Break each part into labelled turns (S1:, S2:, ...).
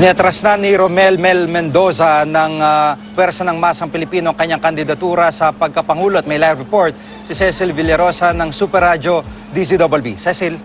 S1: Inatras na ni Romel Mel Mendoza ng Pwersa ng Masang Pilipino ang kanyang kandidatura sa pagkapangulo at may live report si Cecil Villarosa ng Super Radio DZBB. Cecil?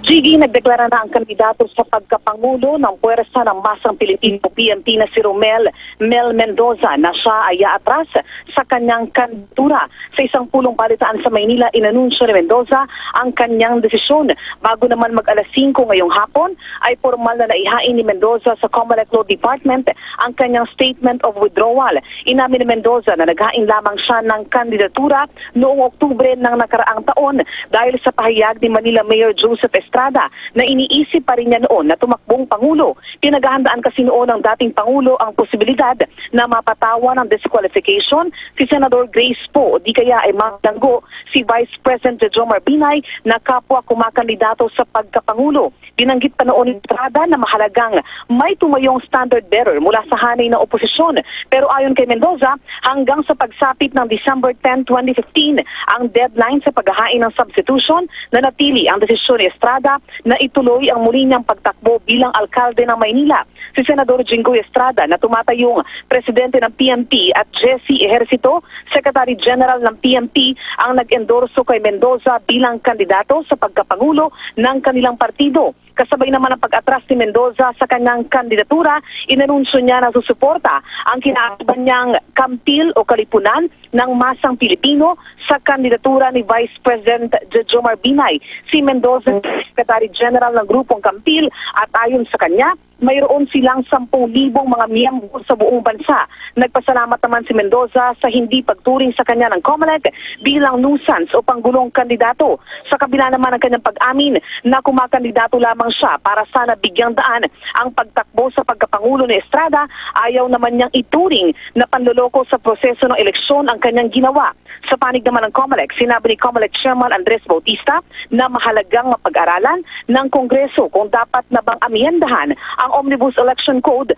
S2: Gigi, nagdeklara na ang kandidato sa pagkapangulo ng Pwersa ng Masang Pilipino PNP na si Romel Mel Mendoza na siya ay aatras sa kanyang kandidatura. Sa isang pulong balitaan sa Maynila, inanunsyo ni Mendoza ang kanyang desisyon. Bago naman mag-alas 5 ngayong hapon, ay formal na naihain ni Mendoza sa Comelec Law Department ang kanyang statement of withdrawal. Inamin ni Mendoza na naghain lamang siya ng kandidatura noong Oktubre ng nakaraang taon dahil sa pahayag ni Manila Mayor Joseph Estrada na iniisip pa rin niya noon na tumakbong Pangulo. Pinaghahandaan kasi noon ng dating Pangulo ang posibilidad na mapatawa ng disqualification si Senador Grace Poe o di kaya ay magdanggo si Vice President Jomar Binay na kapwa kumakandidato sa pagkapangulo. Binanggit pa noon ni Estrada na mahalagang may tumayong standard bearer mula sa hanay ng oposisyon. Pero ayon kay Mendoza, hanggang sa pagsapit ng December 10, 2015, ang deadline sa paghahain ng substitution na natili ang desisyon ni Estrada na ituloy ang muli niyang pagtakbo bilang alkalde ng Maynila. Si Senador Jinggoy Estrada na tumatayong presidente ng PNP at Jesse Ejercito, Secretary General ng PNP, ang nag-endorso kay Mendoza bilang kandidato sa pagkapangulo ng kanilang partido. Kasabay naman ang pag-atras ni Mendoza sa kanyang kandidatura, inanunsyo niya na susuporta ang kinakaban niyang kampil o kalipunan ng Masang Pilipino sa kandidatura ni Vice President Jomar Binay. Si Mendoza, Secretary General ng grupong Kampil, at ayon sa kanya, mayroon silang 10,000 mga miyembro sa buong bansa. Nagpasalamat naman si Mendoza sa hindi pagturing sa kanya ng Comelec bilang nuisance o panggulong kandidato. Sa kabila naman ng kanyang pag-amin na kumakandidato lamang siya para sana bigyang daan ang pagtakbo sa pagkapangulo ni Estrada, ayaw naman niyang ituring na panloloko sa proseso ng eleksyon ang kanyang ginawa. Sa panig naman ng Comelec, sinabi ni Comelec Chairman Andres Bautista na mahalagang mapag-aralan ng Kongreso kung dapat na bang amyendahan ang Omnibus Election Code.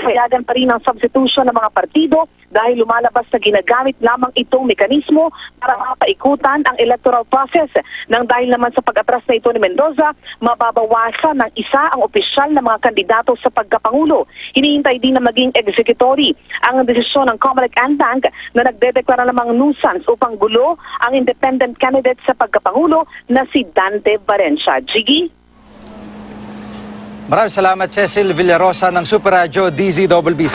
S2: Payagan pa rin ang substitution ng mga partido dahil lumalabas na ginagamit lamang itong mekanismo para mapaikutan ang electoral process. Nang dahil naman sa pag-atras na ito ni Mendoza, mababawasan ng isa ang opisyal na mga kandidato sa pagkapangulo. Hinihintay din na maging executory ang desisyon ng Comelec and Bank na nagdedeklara namang nuisance upang gulo ang independent candidate sa pagkapangulo na si Dante Valencia. Gigi?
S1: Maraming salamat, Cecil Villarosa ng Super Radio DZBB.